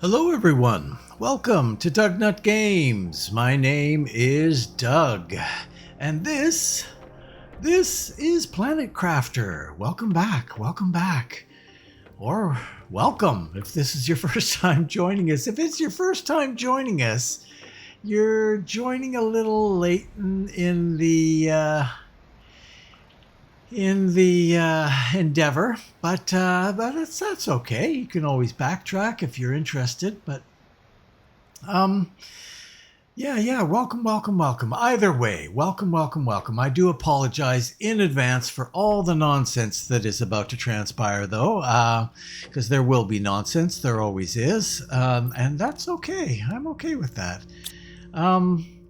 Hello everyone, welcome to DougNutGames. My name is Doug, and this is Planet Crafter. Welcome back, or welcome if this is your first time joining us. If it's your first time joining us, you're joining a little late in the endeavor, but that's okay. You can always backtrack if you're interested. But yeah. Welcome. Either way, welcome. I do apologize in advance for all the nonsense that is about to transpire, though, because there will be nonsense. There always is, and that's okay. I'm okay with that.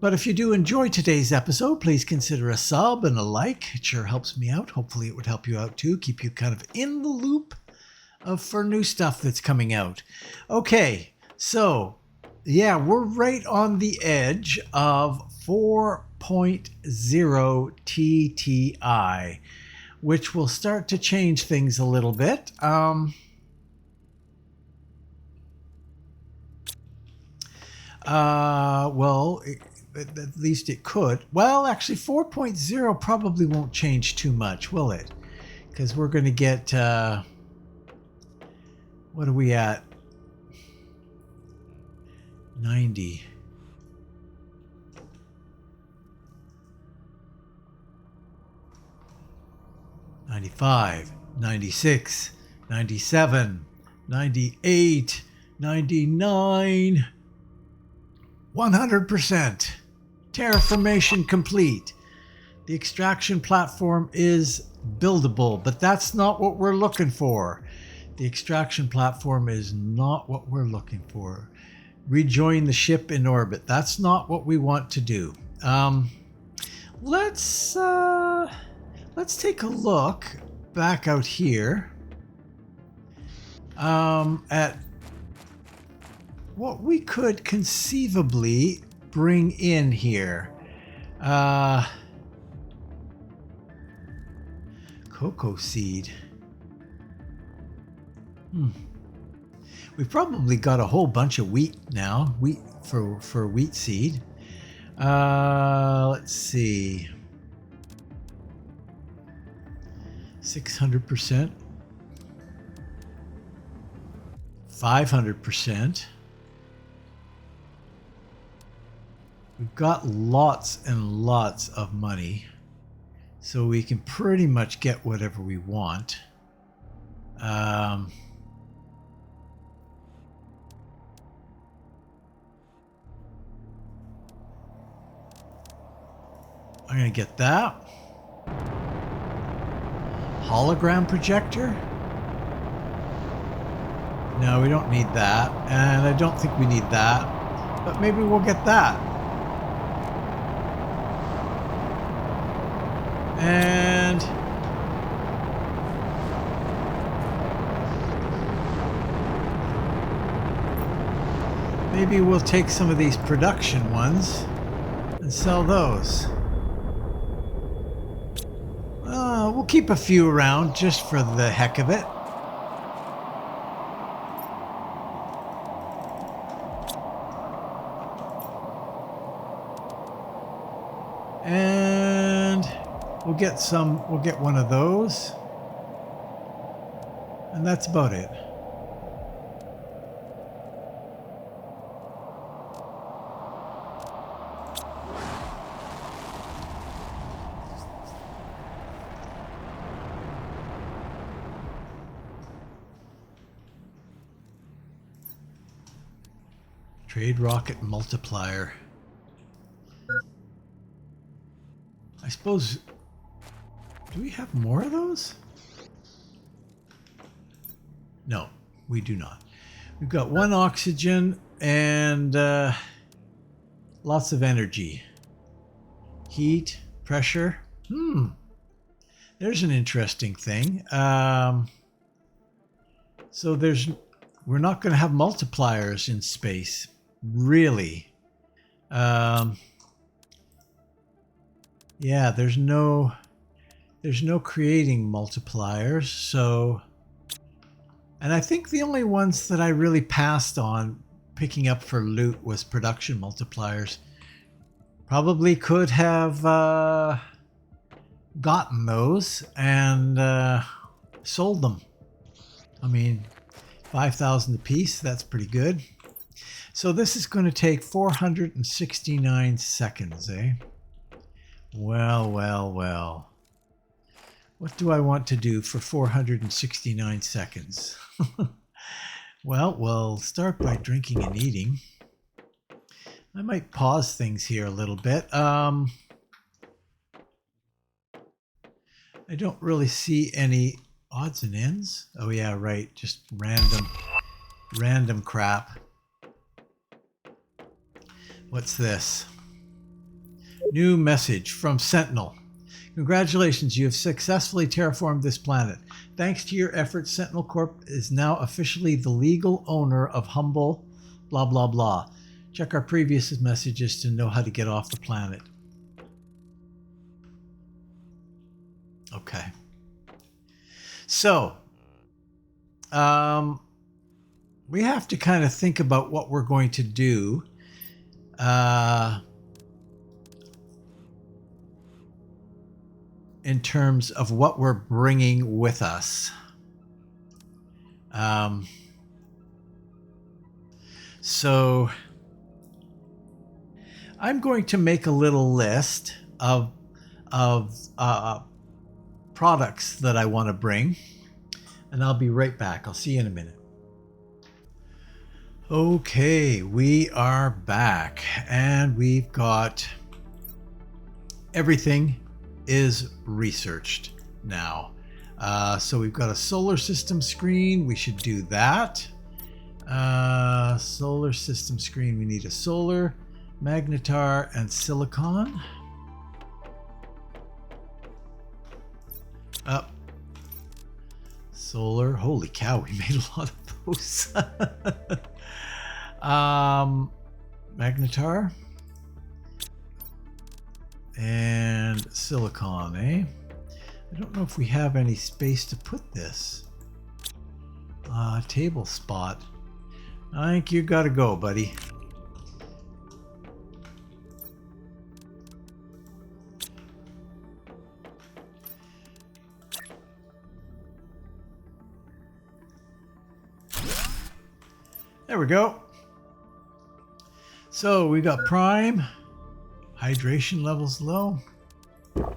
But if you do enjoy today's episode, please consider a sub and a like. It sure helps me out. Hopefully it would help you out too. Keep you kind of in the loop for new stuff that's coming out. Okay, so yeah, we're right on the edge of 4.0 TTI, which will start to change things a little bit. Well, at least it could. Well, actually, 4.0 probably won't change too much, will it? Because we're going to get, what are we at? 90. $95, $96, $97, $98, $99, 100%. Terraformation complete. The extraction platform is buildable, but that's not what we're looking for. The extraction platform is not what we're looking for. Rejoin the ship in orbit. That's not what we want to do. Let's take a look back out here at what we could conceivably bring in here. Cocoa seed. We've probably got a whole bunch of wheat now. Wheat for wheat seed. Let's see. 600%. 500%. We've got lots and lots of money, so we can pretty much get whatever we want. I'm going to get that. Hologram projector? No, we don't need that. And I don't think we need that. But maybe we'll get that. And maybe we'll take some of these production ones and sell those. We'll keep a few around just for the heck of it. And we'll get one of those. And that's about it. Trade rocket multiplier. I suppose, do we have more of those? No, we do not. We've got one oxygen and lots of energy. Heat, pressure. There's an interesting thing. So we're not going to have multipliers in space, really. Yeah, there's no creating multipliers, so And I think the only ones that I really passed on picking up for loot was production multipliers. Probably could have gotten those and sold them. I mean, 5,000 a piece, that's pretty good. So this is going to take 469 seconds, eh? Well, well, well. What do I want to do for 469 seconds? Well, we'll start by drinking and eating. I might pause things here a little bit. I don't really see any odds and ends. Oh yeah, right. Just random crap. What's this? New message from Sentinel. Congratulations, you have successfully terraformed this planet. Thanks to your efforts, Sentinel Corp is now officially the legal owner of Humble blah blah blah. Check our previous messages to know how to get off the planet. Okay. So, we have to kind of think about what we're going to do. In terms of what we're bringing with us. So I'm going to make a little list of products that I want to bring, and I'll be right back. I'll see you in a minute. Okay, we are back, and we've got everything is researched now. So we've got a solar system screen. We should do that. Solar system screen. We need a solar, magnetar, and silicon. Solar. Holy cow, we made a lot of those. Magnetar. And silicon, eh? I don't know if we have any space to put this. Table spot. I think you gotta go, buddy. There we go. So we got prime. Hydration levels low. How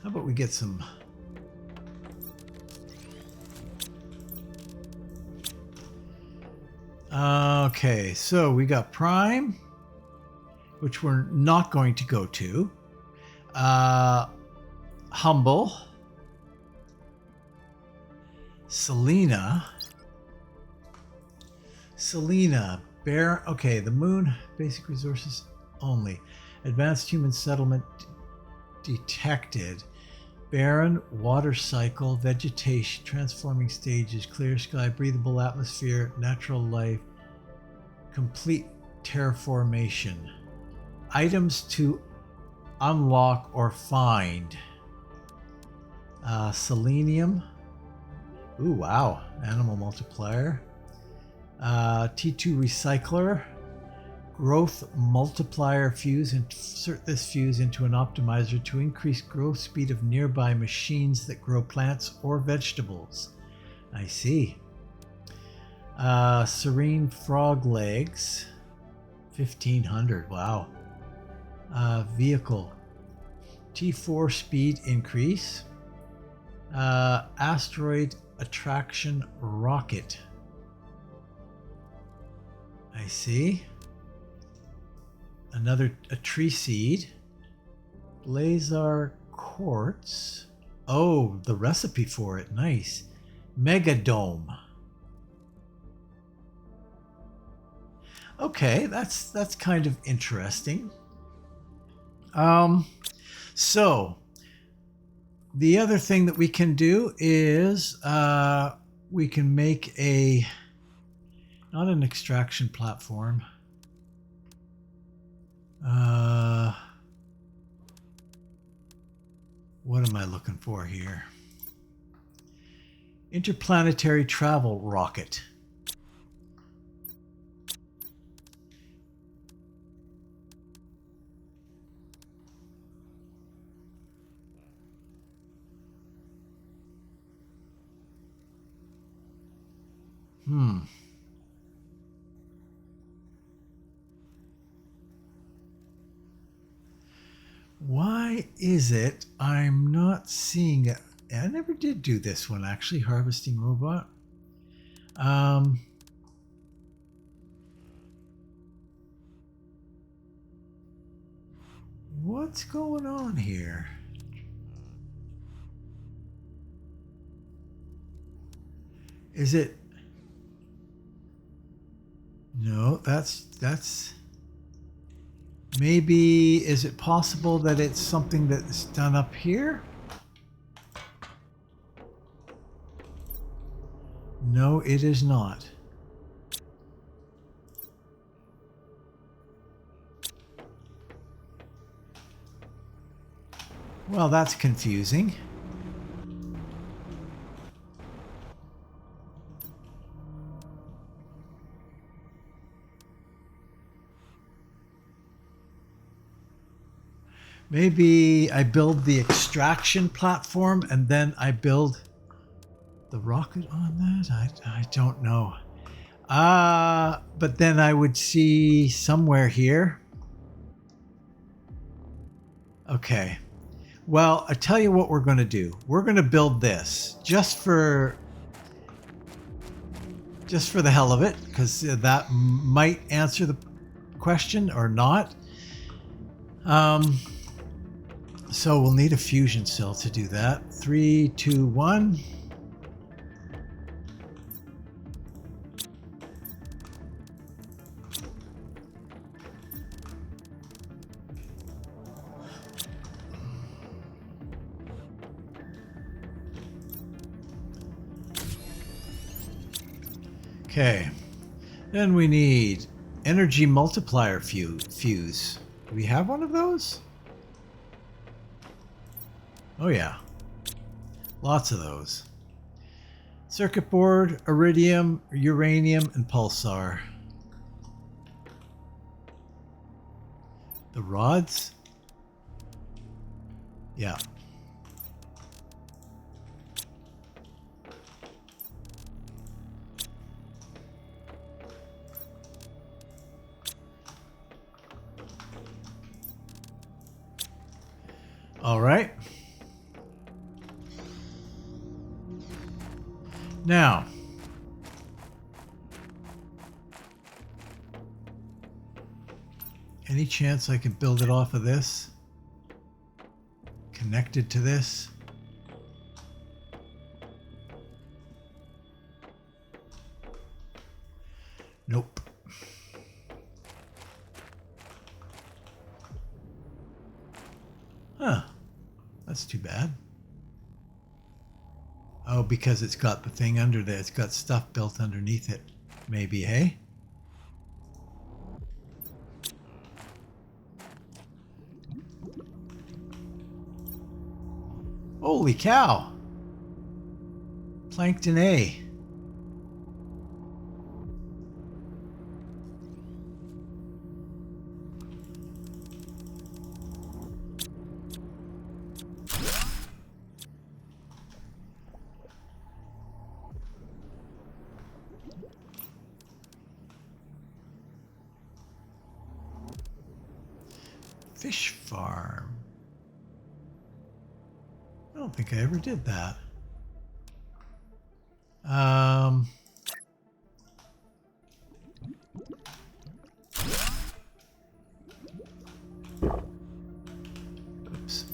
about we get some... Okay, so we got prime, which we're not going to go to. Humble. Selenea. Bear. Okay, the moon. Basic resources only. Advanced human settlement detected. Barren water cycle, vegetation, transforming stages, clear sky, breathable atmosphere, natural life, complete terraformation. Items to unlock or find. Selenium. Ooh, wow. Animal multiplier. T2 recycler. Growth multiplier fuse. Insert this fuse into an optimizer to increase growth speed of nearby machines that grow plants or vegetables. I see. Serene frog legs. 1500. Wow. Vehicle. T4 speed increase. Asteroid attraction rocket. I see. A tree seed. Blazar quartz. Oh, the recipe for it. Nice. Megadome. Okay, that's kind of interesting. So the other thing that we can do is we can make not an extraction platform. What am I looking for here? Interplanetary travel rocket. Why is it I'm not seeing it? I never did do this one, actually. Harvesting robot. What's going on here? Is it... No, that's... Maybe, is it possible that it's something that's done up here? No, it is not. Well, that's confusing. Maybe I build the extraction platform and then I build the rocket on that? I don't know. But then I would see somewhere here. Okay. Well, I tell you what we're going to do. We're going to build this just for the hell of it, because that might answer the question or not. So we'll need a fusion cell to do that. 3, 2, 1. Okay. Then we need energy multiplier fuse. Do we have one of those? Oh yeah. Lots of those. Circuit board, iridium, uranium, and pulsar. The rods? Yeah. All right. Now, any chance I can build it off of this? Connected to this? Nope. Huh. That's too bad. Oh, because it's got the thing under there. It's got stuff built underneath it. Maybe, hey? Holy cow! Plankton A. Fish farm. I don't think I ever did that. Oops.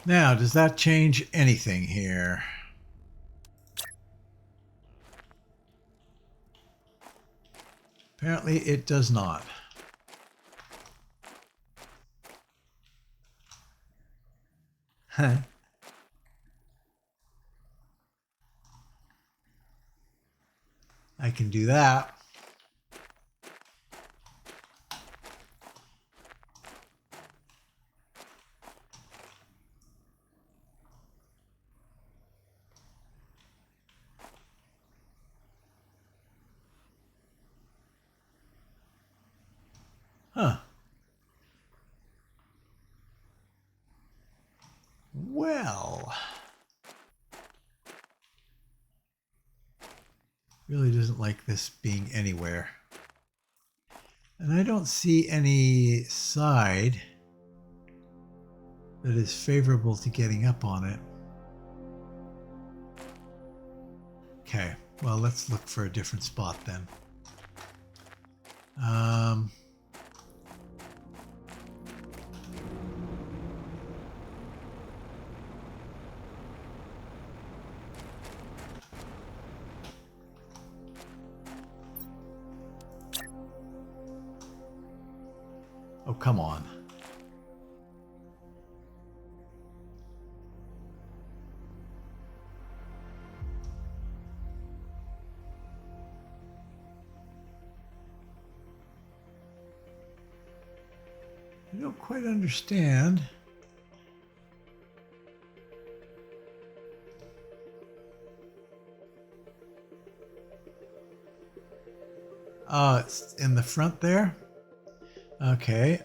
Now, does that change anything here? Apparently it does not. I can do that. Huh. Well, really doesn't like this being anywhere. And I don't see any side that is favorable to getting up on it. Okay, well, let's look for a different spot then. Oh, come on. I don't quite understand. Oh, it's in the front there? Okay,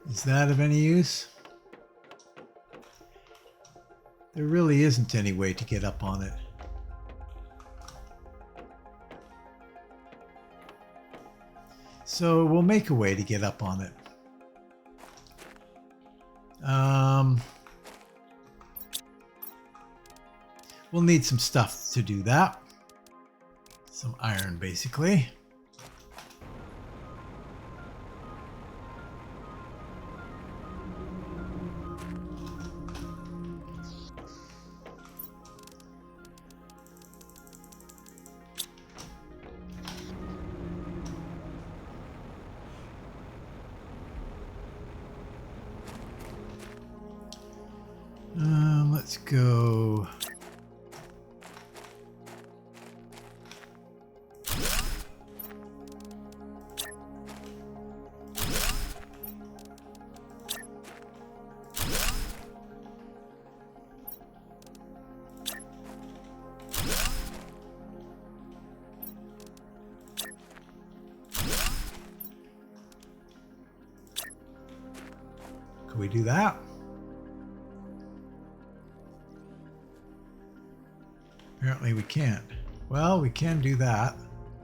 is that of any use? There really isn't any way to get up on it. So we'll make a way to get up on it. We'll need some stuff to do that. Some iron, basically. Let's go. Can we do that? Apparently we can't. Well, we can do that.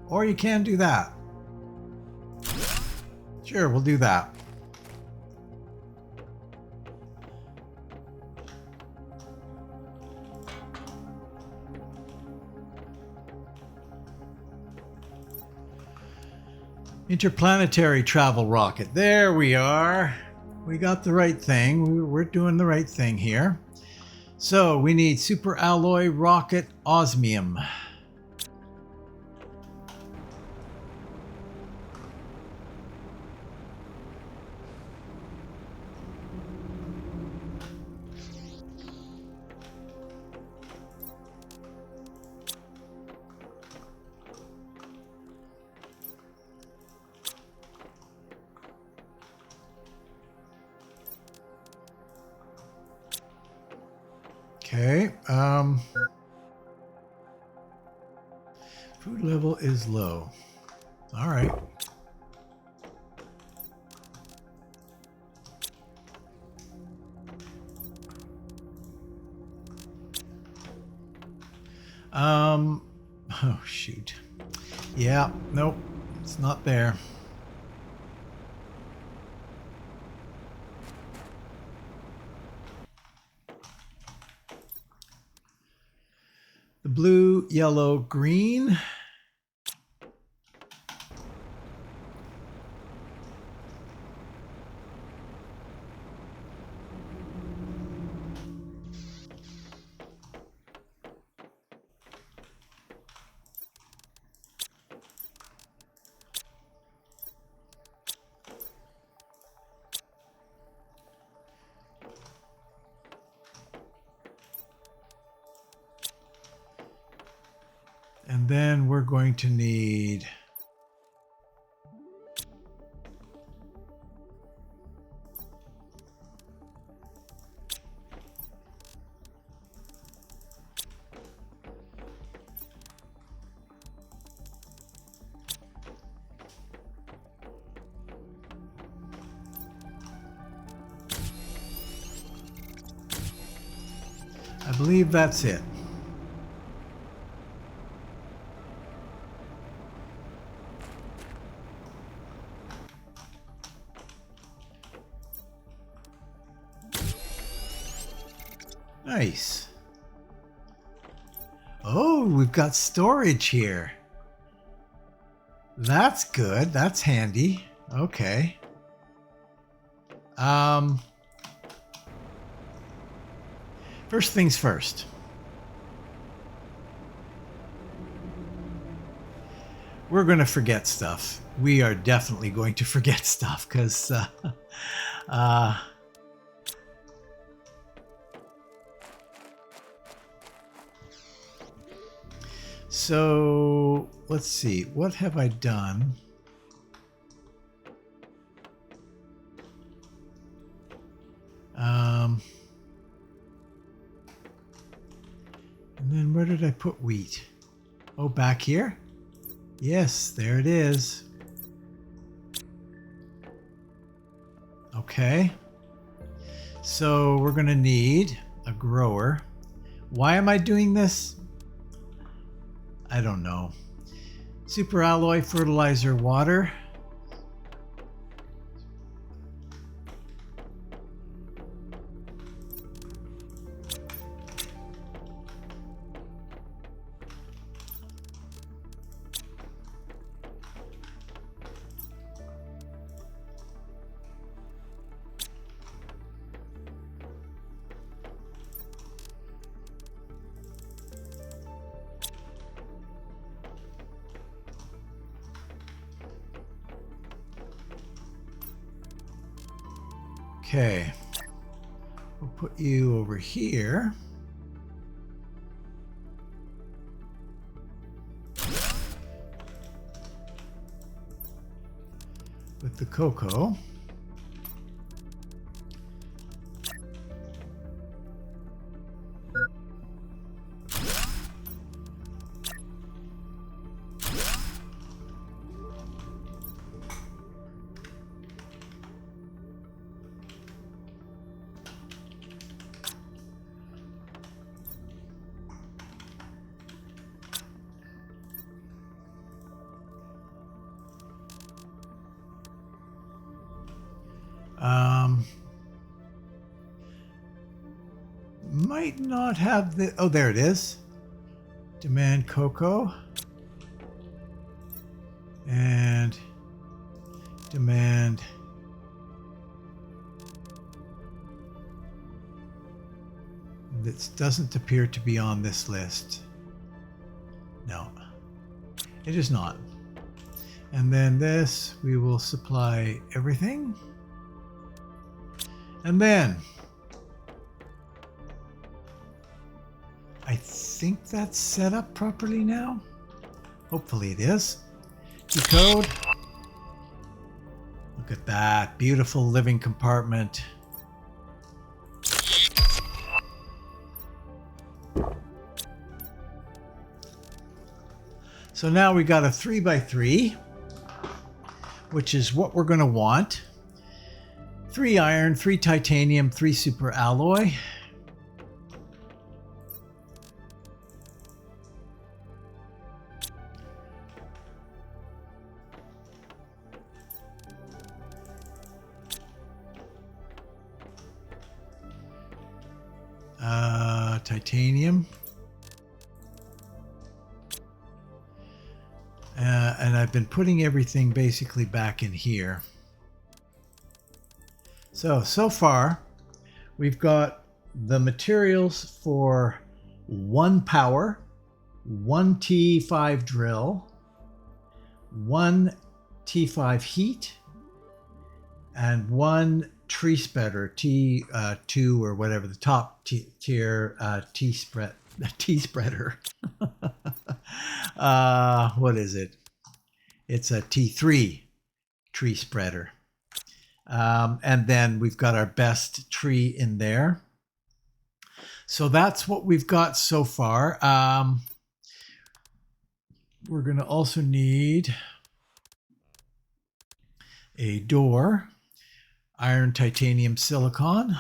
Or you can do that. Sure, we'll do that. Interplanetary travel rocket. There we are. We got the right thing. We're doing the right thing here. So we need super alloy rocket osmium. Okay, food level is low. All right. Oh shoot. Yeah, nope, it's not there. The blue, yellow, green. And then we're going to need I believe that's it. Nice. Oh, we've got storage here. That's good. That's handy. Okay. First things first. We're going to forget stuff. We are definitely going to forget stuff because so let's see. What have I done? And then where did I put wheat? Oh, back here? Yes, there it is. Okay. So we're going to need a grower. Why am I doing this? I don't know. Super alloy, fertilizer, water. Okay, we'll put you over here. With the cocoa. Might not have the... Oh, there it is. Demand cocoa. And demand... This doesn't appear to be on this list. No, it is not. And then this, we will supply everything. And then I think that's set up properly now. Hopefully it is. Decode. Look at that beautiful living compartment. So now we got a 3x3, which is what we're going to want. 3 iron, 3 titanium, 3 super alloy. Titanium. And I've been putting everything basically back in here. So far, we've got the materials for 1 power, 1 T5 drill, 1 T5 heat, and 1 tree spreader, T2 or whatever, the top tier T spreader. What is it? It's a T3 tree spreader. And then we've got our best tree in there. So that's what we've got so far. We're going to also need a door, iron, titanium, silicon.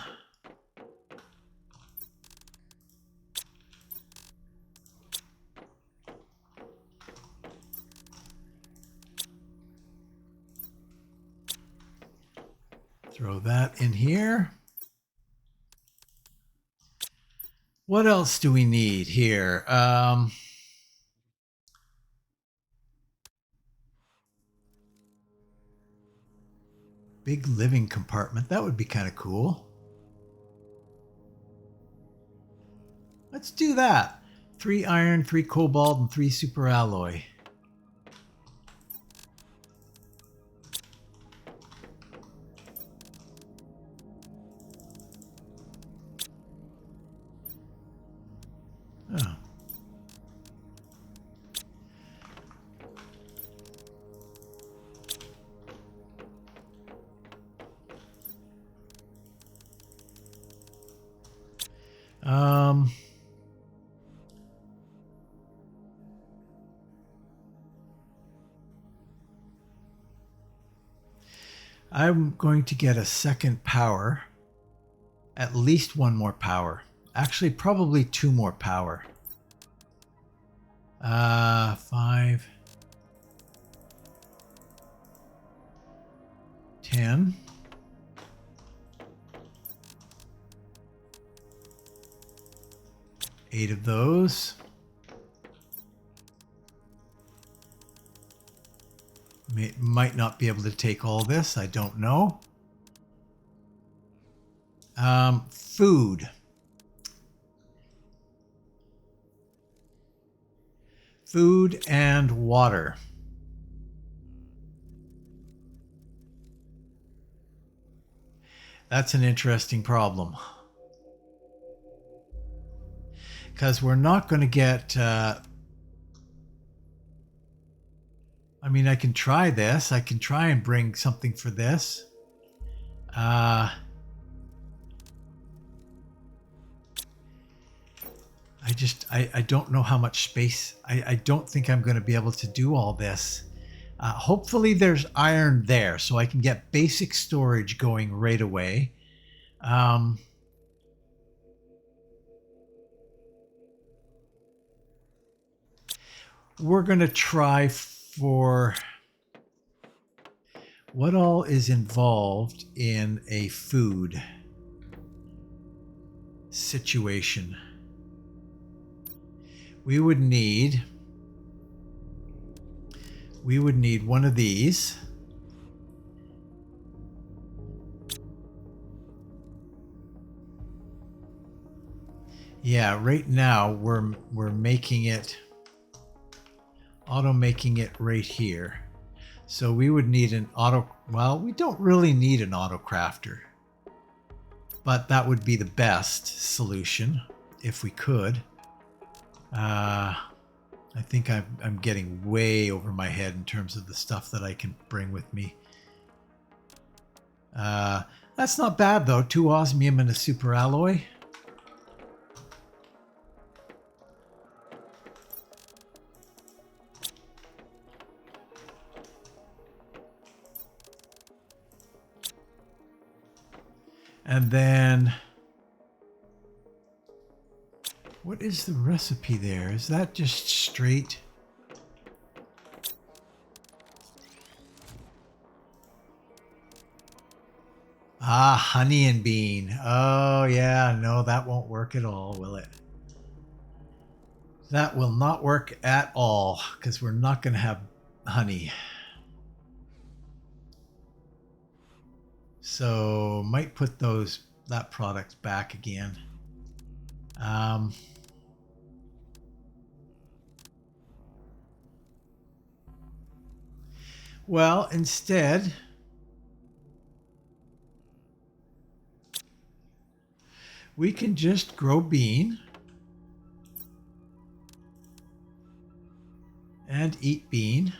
Throw that in here. What else do we need here? Big living compartment. That would be kind of cool. Let's do that. 3 iron, 3 cobalt, and 3 super alloy. Oh. I'm going to get a second power, at least 1 more power. Actually, probably 2 more power. 5, 10. Eight of those. Might not be able to take all this. I don't know. Food. Food and water. That's an interesting problem. Because we're not going to get... I mean, I can try this. I can try and bring something for this. I don't know how much space. I don't think I'm going to be able to do all this. Hopefully there's iron there so I can get basic storage going right away. We're going to try for what all is involved in a food situation. We would need one of these. Yeah, right now we're making it making it right here. So we would need an well, we don't really need an auto crafter, but that would be the best solution if we could. I think I'm getting way over my head in terms of the stuff that I can bring with me. That's not bad though. 2 osmium and a super alloy. And then, what is the recipe there? Is that just straight? Ah, honey and bean. Oh yeah, no, that won't work at all, will it? That will not work at all, because we're not going to have honey. So might put that product back again. Well, instead, we can just grow bean and eat bean.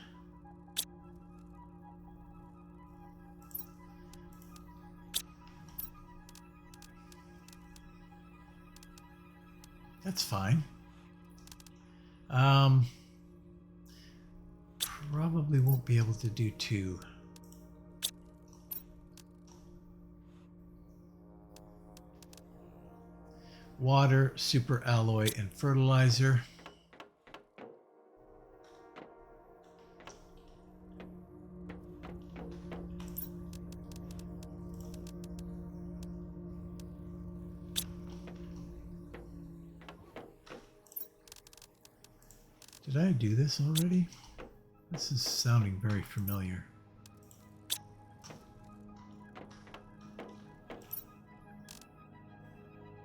That's fine. Probably won't be able to do 2. Water, super alloy, and fertilizer. Did I do this already? This is sounding very familiar.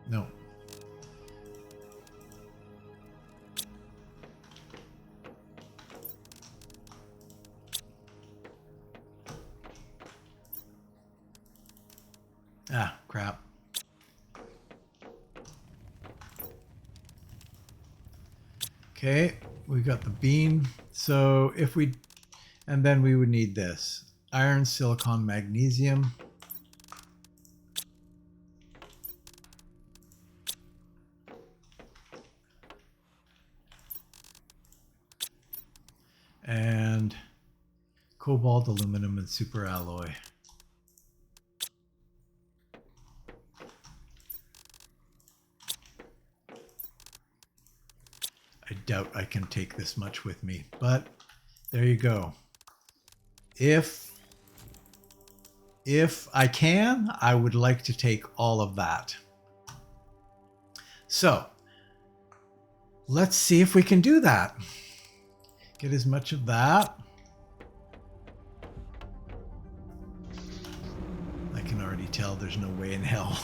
No. Ah, crap. Okay, we got the bean. So if we, and then we would need this. Iron, silicon, magnesium. And cobalt, aluminum, and super alloy. I doubt I can take this much with me, but there you go. If I can, I would like to take all of that. So let's see if we can do that. Get as much of that. I can already tell there's no way in hell.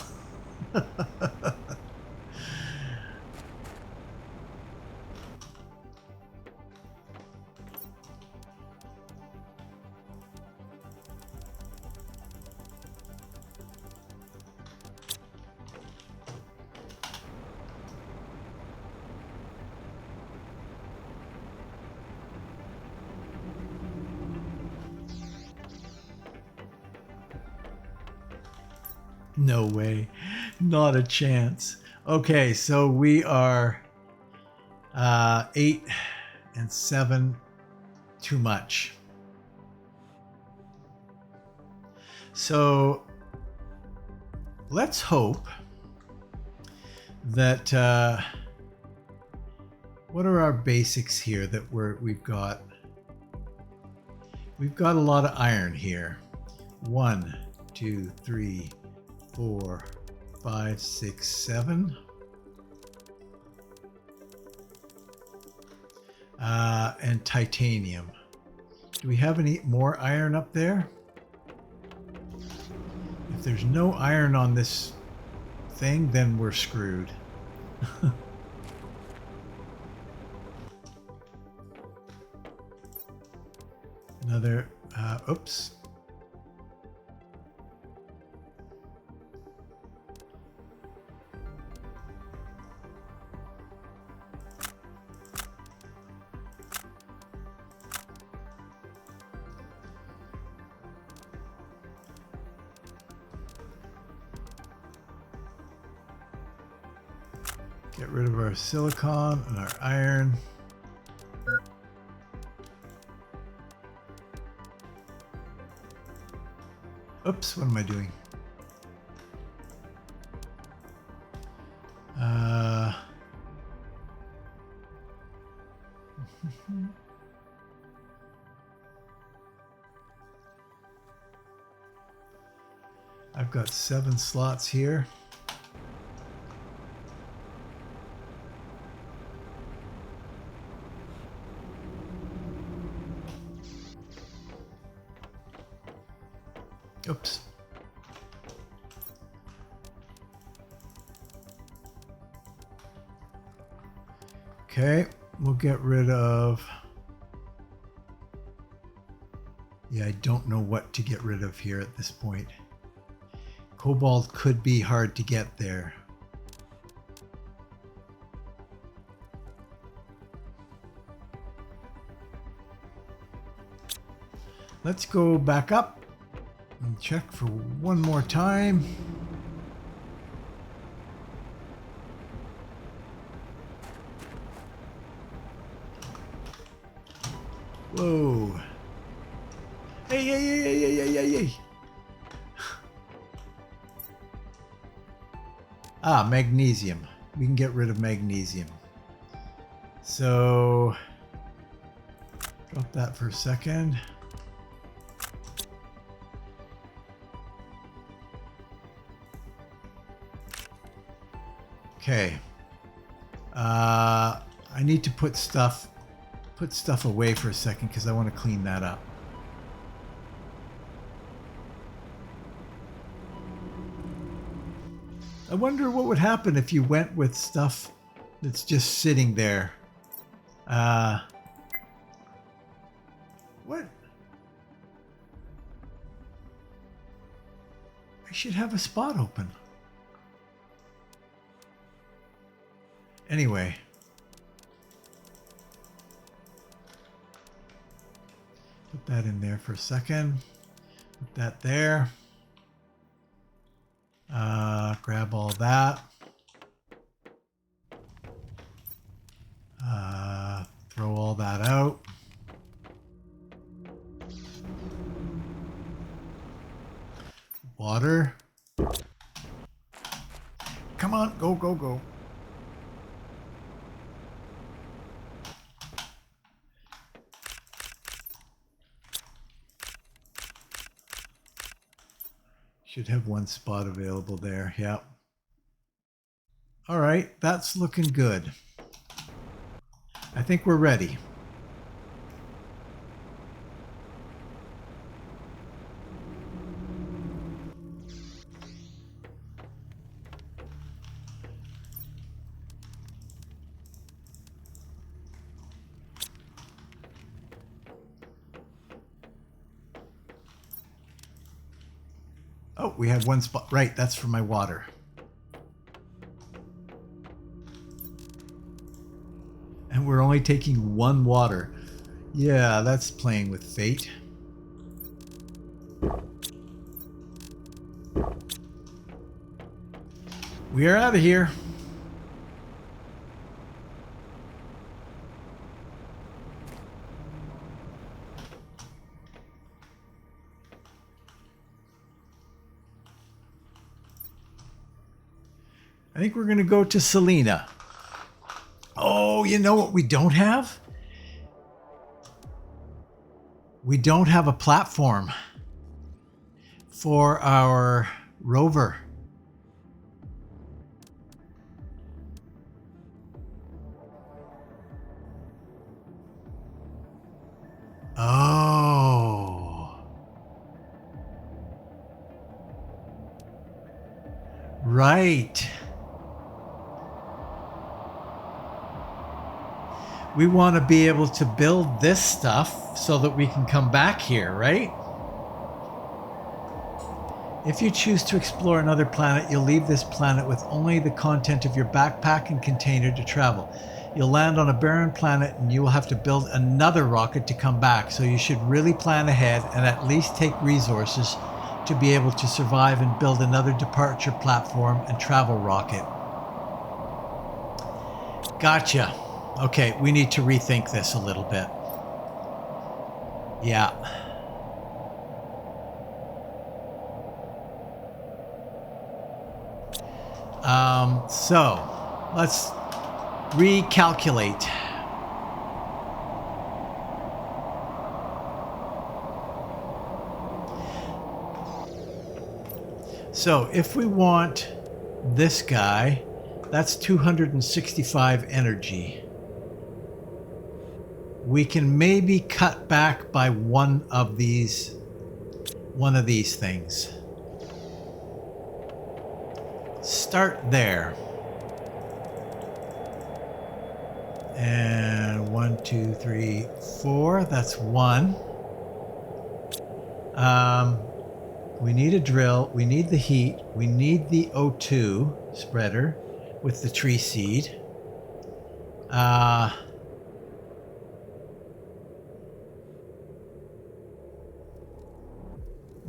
No way. Not a chance. Okay, so we are 8 and 7 too much. So let's hope that what are our basics here that we've got? We've got a lot of iron here. 1, 2, 3, 4, 5, 6, 7. And titanium. Do we have any more iron up there? If there's no iron on this thing, then we're screwed. Another, oops. Get rid of our silicon and our iron. Oops, what am I doing? I've got 7 slots here. Oops. Okay, we'll get rid of... Yeah, I don't know what to get rid of here at this point. Cobalt could be hard to get there. Let's go back up and check for one more time. Whoa. Hey, hey, hey, hey, hey, hey, hey, hey. Ah, magnesium. We can get rid of magnesium. So, drop that for a second. Okay. I need to put stuff away for a second because I want to clean that up. I wonder what would happen if you went with stuff that's just sitting there. What? I should have a spot open. Anyway. Put that in there for a second. Put that there. Grab all that. Throw all that out. Water. Come on, go, go, go. Should have one spot available there. Yep. All right, that's looking good. I think we're ready. Oh, we have one spot. Right, that's for my water. And we're only taking one water. Yeah, that's playing with fate. We are out of here. I think we're going to go to Selenea. Oh, you know what we don't have? We don't have a platform for our rover. Oh. Right. We want to be able to build this stuff so that we can come back here, right? If you choose to explore another planet, you'll leave this planet with only the content of your backpack and container to travel. You'll land on a barren planet and you will have to build another rocket to come back. So you should really plan ahead and at least take resources to be able to survive and build another departure platform and travel rocket. Gotcha. Okay, we need to rethink this a little bit. Yeah. So let's recalculate. So if we want this guy, that's 265 energy. We can maybe cut back by one of these one of these things. Start there. And 1, 2, 3, 4. That's 1. We need a drill. We need the heat. We need the O2 spreader with the tree seed.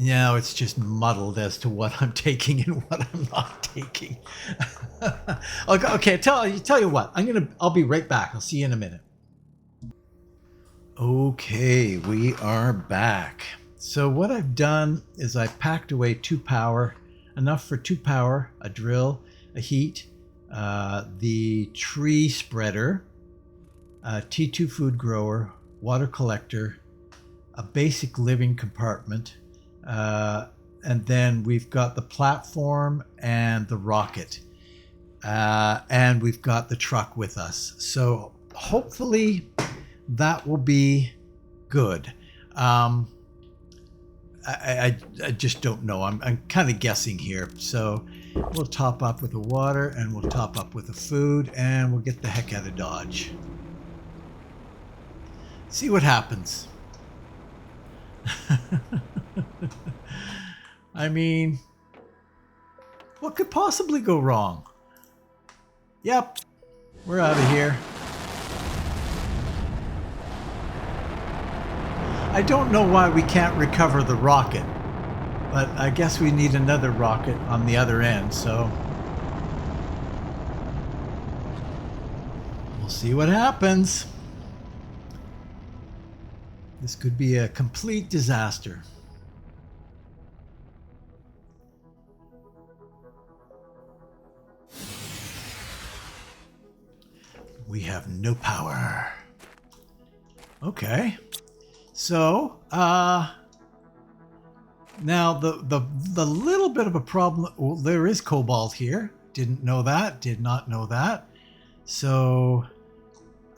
Now it's just muddled as to what I'm taking and what I'm not taking. Okay, tell you what. I'll be right back. I'll see you in a minute. Okay, we are back. So what I've done is I've packed away 2 power, enough for 2 power, a drill, a heat, the tree spreader, a T2 food grower, water collector, a basic living compartment, and then we've got the platform and the rocket, and we've got the truck with us. So hopefully that will be good. I just don't know. I'm kind of guessing here. So we'll top up with the water and we'll top up with the food and we'll get the heck out of Dodge. See what happens. I mean, what could possibly go wrong? Yep, we're out of here. I don't know why we can't recover the rocket, but I guess we need another rocket on the other end, so we'll see what happens. This could be a complete disaster. We have no power. Okay. So, now the little bit of a problem, well, there is cobalt here. Didn't know that, did not know that. So,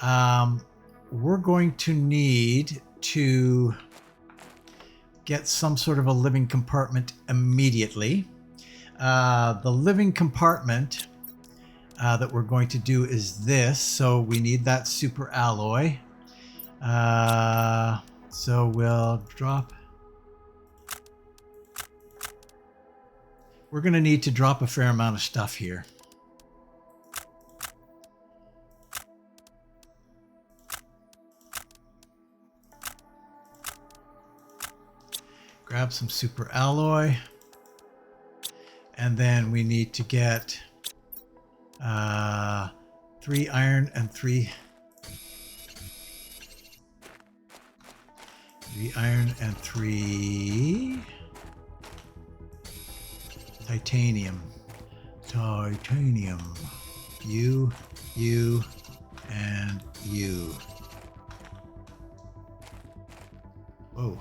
we're going to need to get some sort of a living compartment immediately. The living compartment that we're going to do is this. So we need that super alloy. So we'll drop. We're going to need to drop a fair amount of stuff here. Grab some super alloy. And then we need to get 3 iron and 3 iron and 3 titanium. You, and you. Whoa.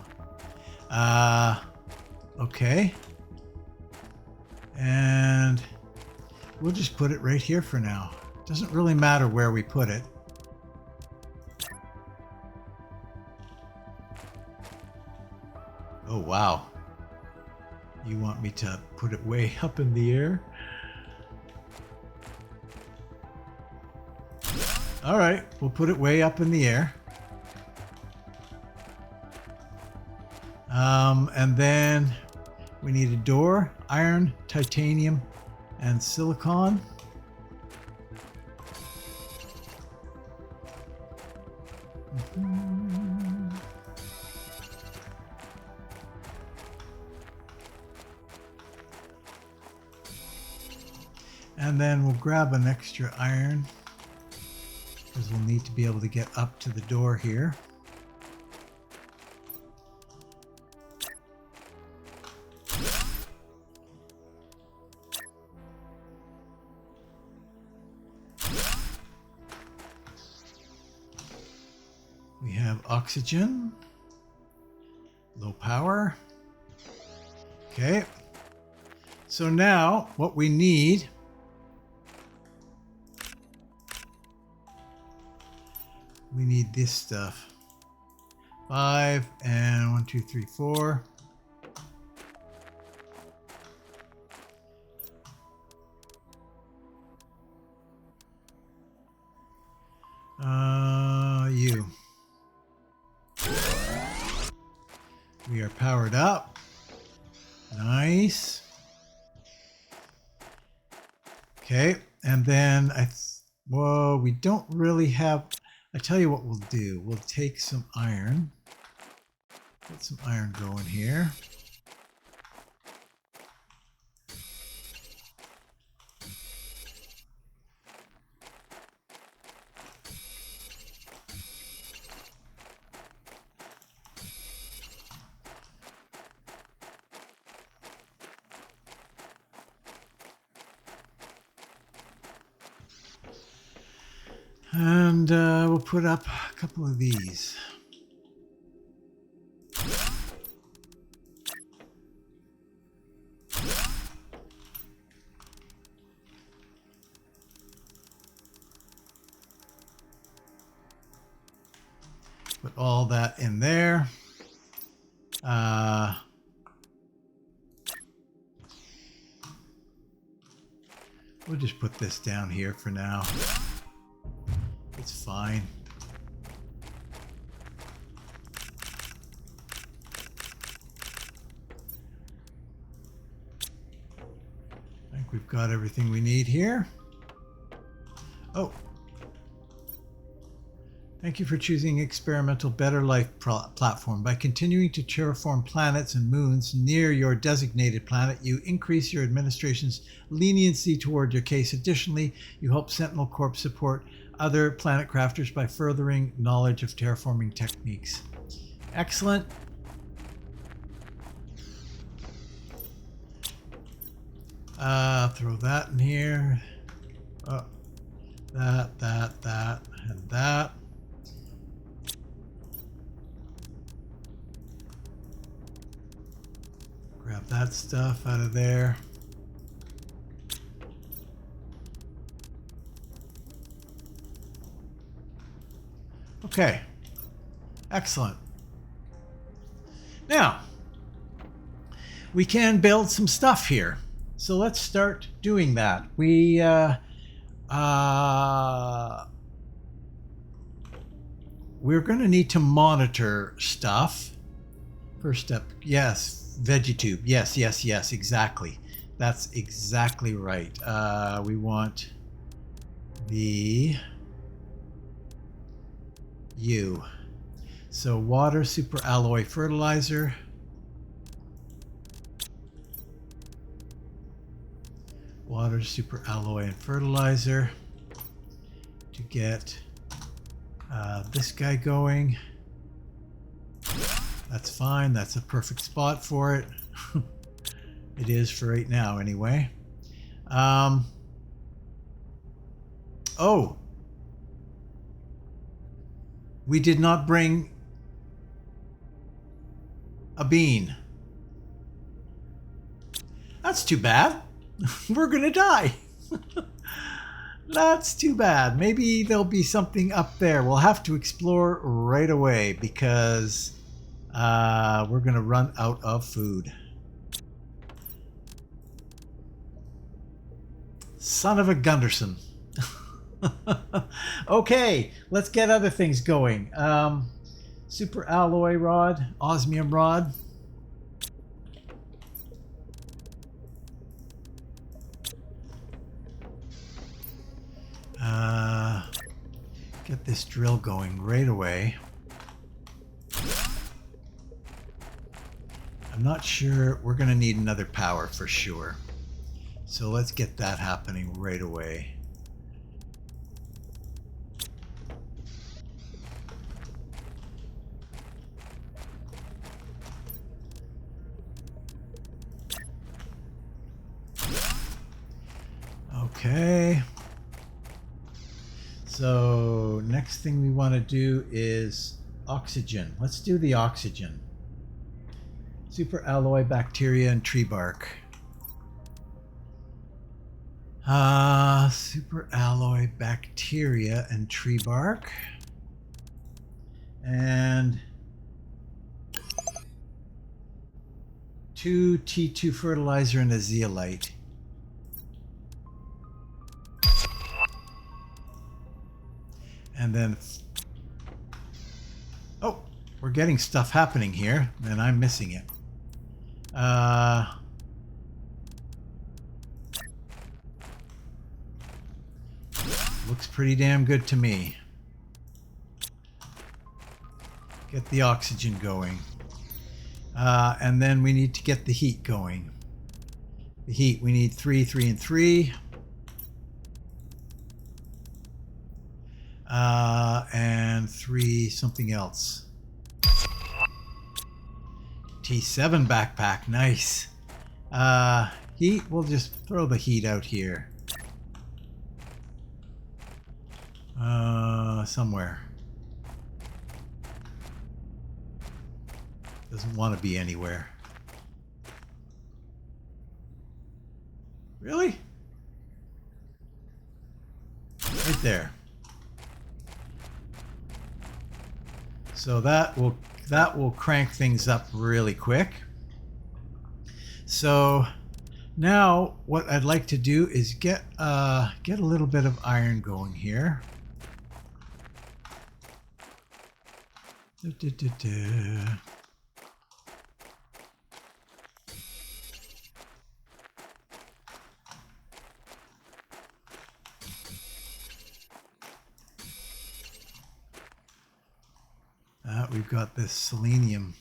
Okay. And we'll just put it right here for now. Doesn't really matter where we put it. Oh, wow. You want me to put it way up in the air? All right, we'll put it way up in the air. And then we need a door, iron, titanium, and silicon. And then we'll grab an extra iron because we'll need to be able to get up to the door here. We have oxygen, low power. Okay. So now what we need this stuff. 5 and 1, 2, 3, 4. You. We are powered up. Nice. Okay, and then whoa, we don't really have. I tell you what we'll do. We'll take some iron. Get some iron going here. And we'll put up a couple of these. Put all that in there. We'll just put this down here for now. It's fine. I think we've got everything we need here. Oh. Thank you for choosing experimental Better Life platform. By continuing to terraform planets and moons near your designated planet, you increase your administration's leniency toward your case. Additionally, you help Sentinel Corp support other planet crafters by furthering knowledge of terraforming techniques. Excellent. Throw that in here. Oh, that, and that. Grab that stuff out of there. Okay. Excellent. Now, we can build some stuff here. So let's start doing that. We're going to need to monitor stuff. First step, yes, VeggieTube. Yes, exactly. That's exactly right. We want the U. So water, super alloy fertilizer. Water, super alloy, and fertilizer to get this guy going. That's fine. That's a perfect spot for it. It is for right now anyway. Oh, we did not bring a bean. That's too bad. We're gonna die. That's too bad. Maybe there'll be something up there. We'll have to explore right away because we're gonna run out of food. Son of a Gunderson. Okay, let's get other things going. Super alloy rod, osmium rod. Get this drill going right away. I'm not sure. We're going to need another power for sure. So let's get that happening right away. Okay. So next thing we want to do is oxygen. Let's do the oxygen. Super alloy, bacteria, and tree bark. Super alloy, bacteria, and tree bark. And 2 T2 fertilizer and a zeolite. And then... Oh, we're getting stuff happening here, and I'm missing it. Looks pretty damn good to me. Get the oxygen going. And then we need to get the heat going. The heat, we need 3, 3, and 3. And 3 something else. T7 backpack, nice. Heat, we'll just throw the heat out here. Somewhere. Doesn't want to be anywhere. Really? Right there. So that will crank things up really quick. So now what I'd like to do is get a little bit of iron going here. We've got this selenium.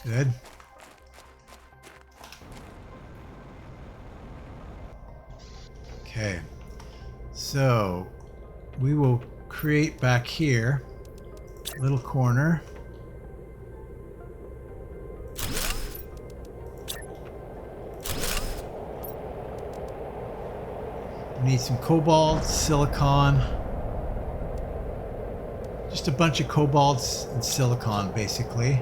Good. Okay. So we will create back here a little corner. We need some cobalt, silicon. Just a bunch of cobalts and silicon, basically.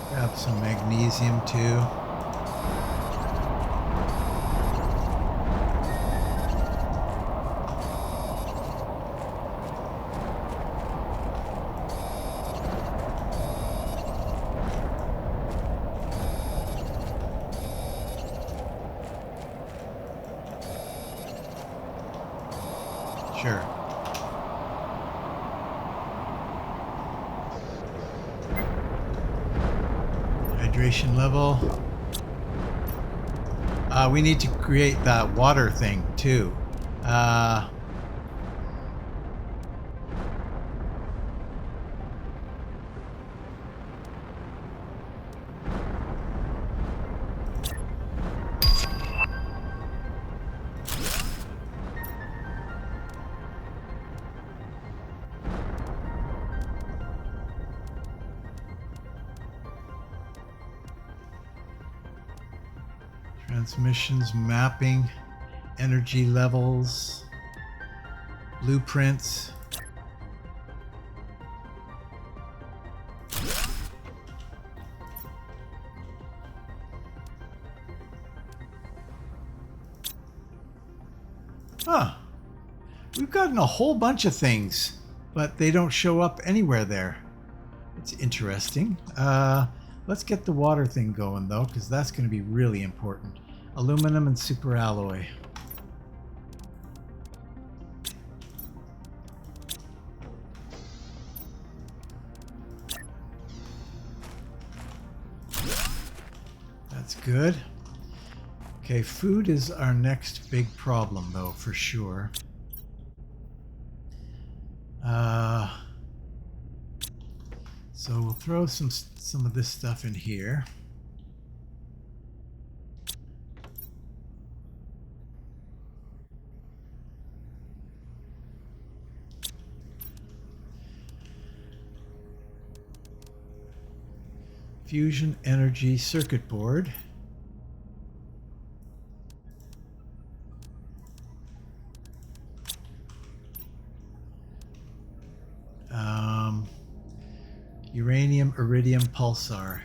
Grab some magnesium too. Sure. Hydration level. We need to create that water thing too. Transmissions, mapping, energy levels, blueprints. Huh. We've gotten a whole bunch of things, but they don't show up anywhere there. It's interesting. Let's get the water thing going though, because that's going to be really important. Aluminum and superalloy. That's good. Okay, food is our next big problem though, for sure. So we'll throw some of this stuff in here. Fusion energy circuit board. Uranium, iridium, pulsar.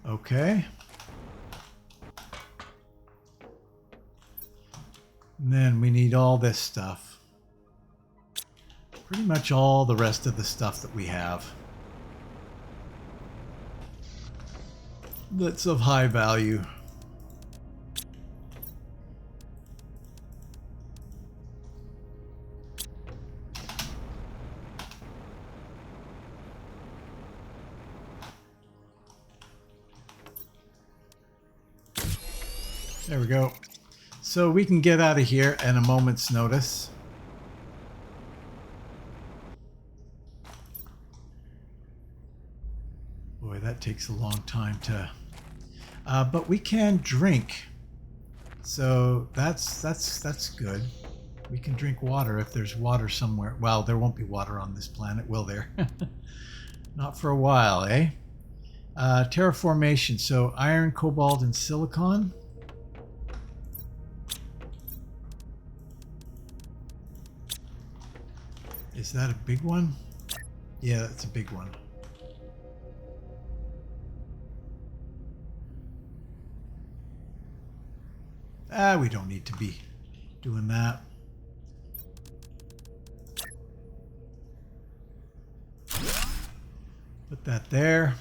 Okay. And then we need all this stuff. Pretty much all the rest of the stuff that we have. That's of high value. There we go. So we can get out of here at a moment's notice. Boy, that takes a long time to... but we can drink. So that's good. We can drink water if there's water somewhere. Well, there won't be water on this planet, will there? Not for a while, eh? Terraformation. So iron, cobalt, and silicon. Is that a big one? Yeah, that's a big one. We don't need to be doing that. Put that there.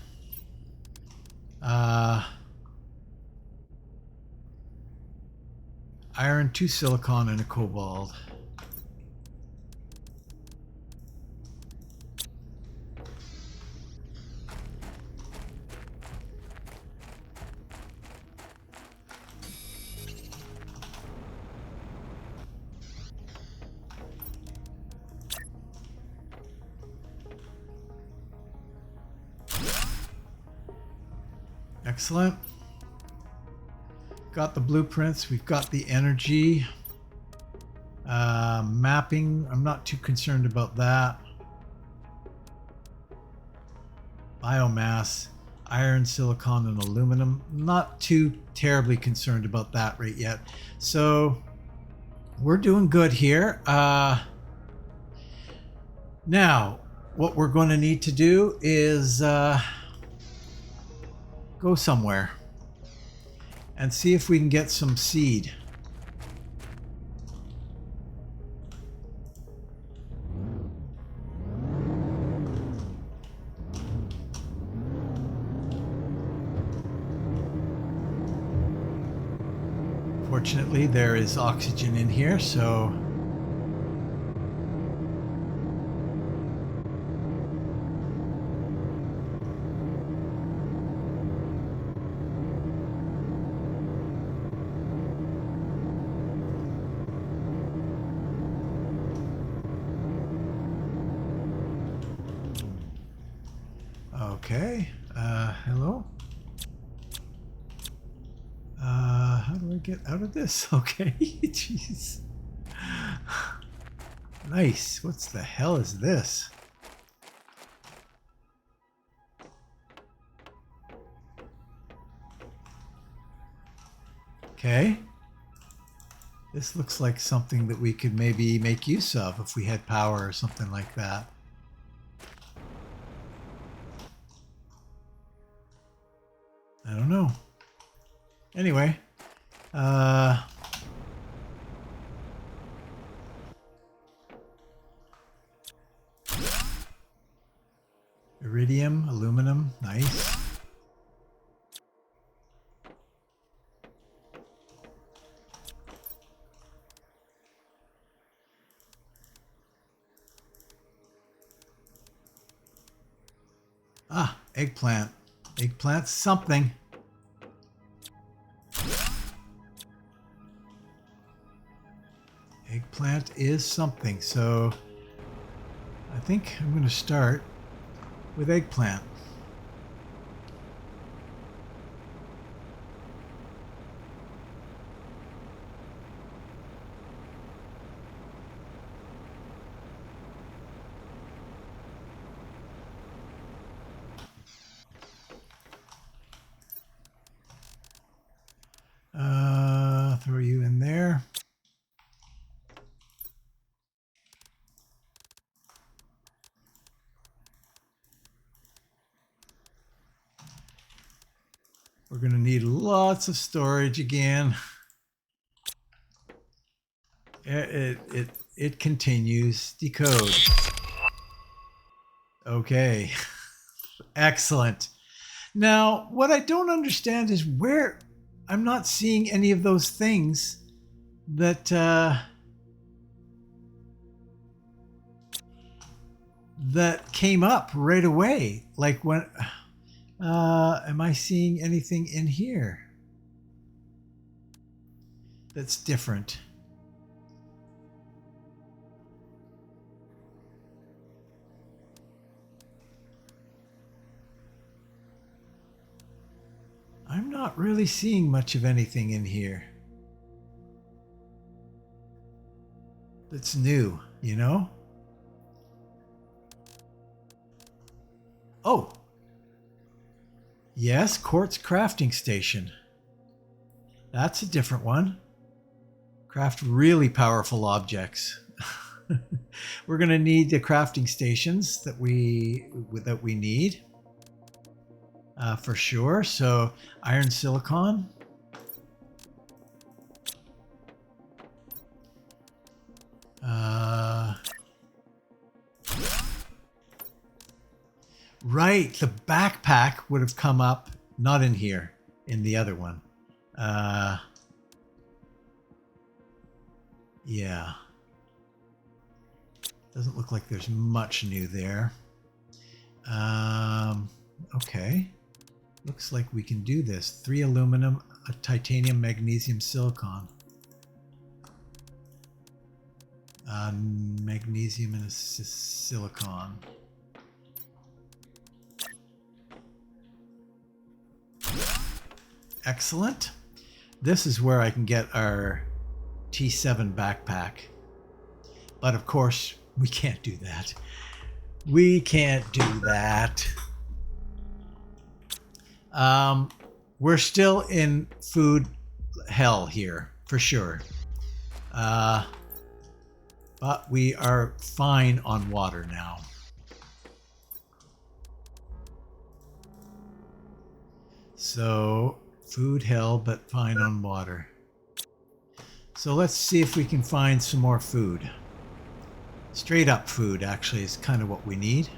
Iron, 2 silicon, and a cobalt. Excellent. Got the blueprints. We've got the energy. Mapping. I'm not too concerned about that. Biomass. Iron, silicon, and aluminum. Not too terribly concerned about that right yet. So we're doing good here. Now, what we're going to need to do is... go somewhere and see if we can get some seed. Fortunately, there is oxygen in here, so okay. Hello? How do I get out of this? Okay. Jeez. Nice. What's the hell is this? Okay. This looks like something that we could maybe make use of if we had power or something like that. I don't know. Anyway, iridium, aluminum, nice. Ah, eggplant. Eggplant's something. Eggplant is something, so I think I'm going to start with eggplant. Lots of storage again. It continues. Decode. Okay. Excellent. Now, what I don't understand is where I'm not seeing any of those things that that came up right away. Like when am I seeing anything in here that's different? I'm not really seeing much of anything in here that's new, you know? Oh, yes, quartz crafting station. That's a different one. Craft really powerful objects. We're going to need the crafting stations that we need for sure. So iron silicon. Right, the backpack would have come up, not in here, in the other one. Yeah. Doesn't look like there's much new there. Okay. Looks like we can do this. 3 aluminum, a titanium, magnesium, silicon. Magnesium and a silicon. Excellent. This is where I can get our T7 backpack. But of course, we can't do that. We can't do that. We're still in food hell here, for sure. But we are fine on water now. So, food hell, but fine on water. So let's see if we can find some more food. Straight up food, actually, is kind of what we need.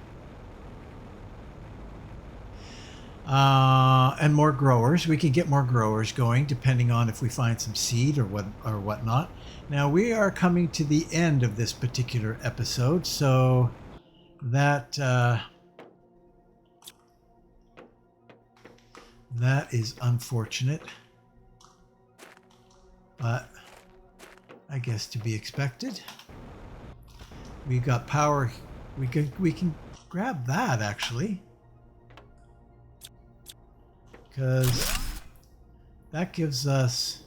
And more growers. We can get more growers going, depending on if we find some seed or whatnot. Now, we are coming to the end of this particular episode, so that is unfortunate, but I guess to be expected. We got power. We can grab that actually, because that gives us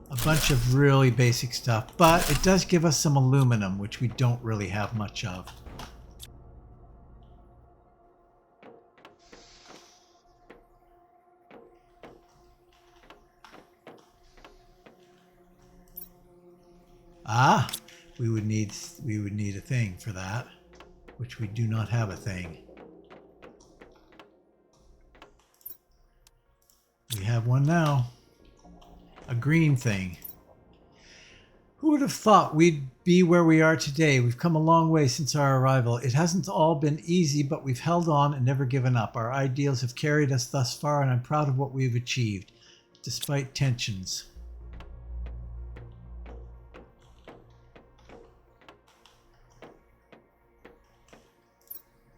a bunch of really basic stuff, but it does give us some aluminum, which we don't really have much of. Ah, we would need a thing for that, which we do not have a thing. We have one now. A green thing. Who would have thought we'd be where we are today? We've come a long way since our arrival. It hasn't all been easy, but we've held on and never given up. Our ideals have carried us thus far, and I'm proud of what we've achieved, despite tensions.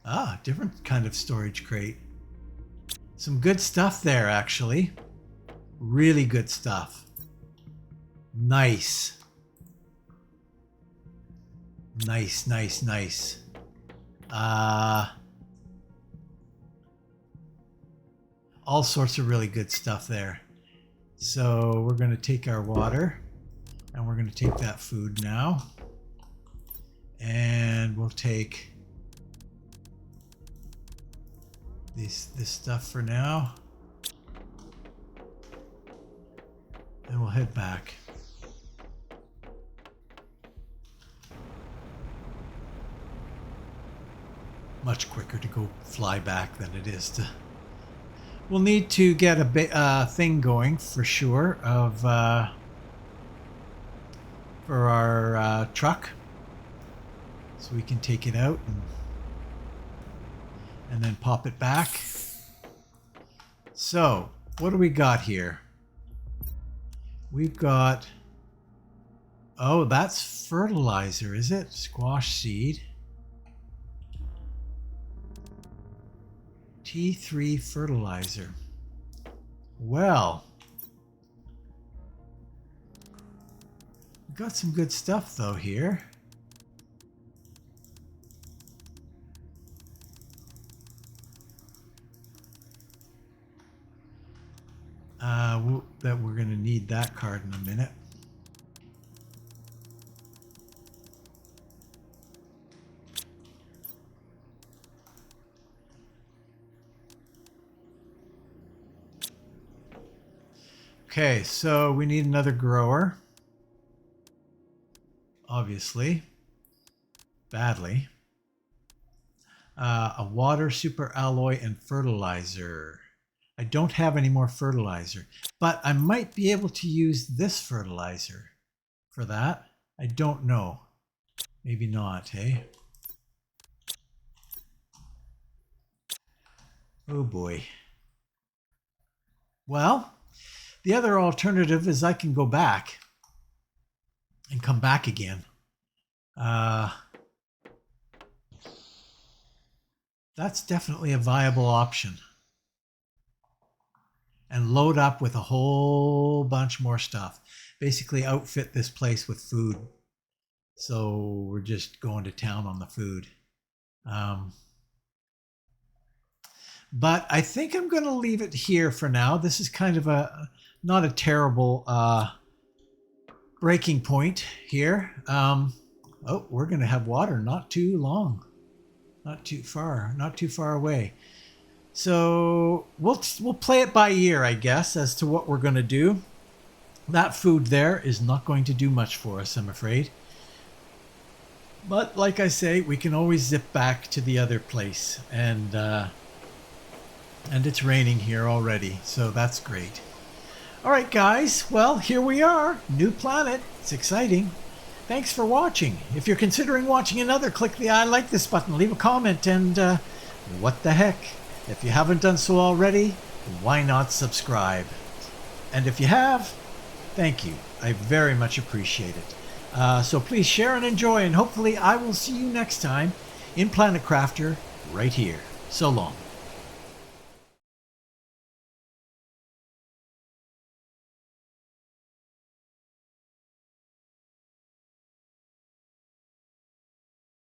Ah, different kind of storage crate. Some good stuff there, actually. Really good stuff. Nice. Nice, nice, nice. All sorts of really good stuff there. So we're going to take our water and we're going to take that food now. And we'll take this stuff for now. And we'll head back. Much quicker to go fly back than it is to We'll need to get a thing going for sure of for our truck, so we can take it out and then pop it back. So what do we got here? We've got, oh, that's fertilizer, is it? Squash seed. T3 fertilizer. Well, we've got some good stuff though here. That we're going to need that card in a minute. Okay, so we need another grower. Obviously. Badly. A water super alloy and fertilizer. I don't have any more fertilizer, but I might be able to use this fertilizer for that. I don't know. Maybe not, hey? Oh boy. Well, the other alternative is I can go back and come back again. That's definitely a viable option. And load up with a whole bunch more stuff. Basically outfit this place with food. So we're just going to town on the food. But I think I'm going to leave it here for now. This is kind of not a terrible breaking point here. Oh, we're going to have water not too long. Not too far away. So we'll play it by ear, I guess, as to what we're going to do. That food there is not going to do much for us, I'm afraid. But like I say, we can always zip back to the other place. And it's raining here already, so that's great. All right, guys. Well, here we are. New planet. It's exciting. Thanks for watching. If you're considering watching another, click the I like this button, leave a comment, and what the heck? If you haven't done so already, why not subscribe? And if you have, thank you. I very much appreciate it. So please share and enjoy, and hopefully I will see you next time in Planet Crafter right here. So long.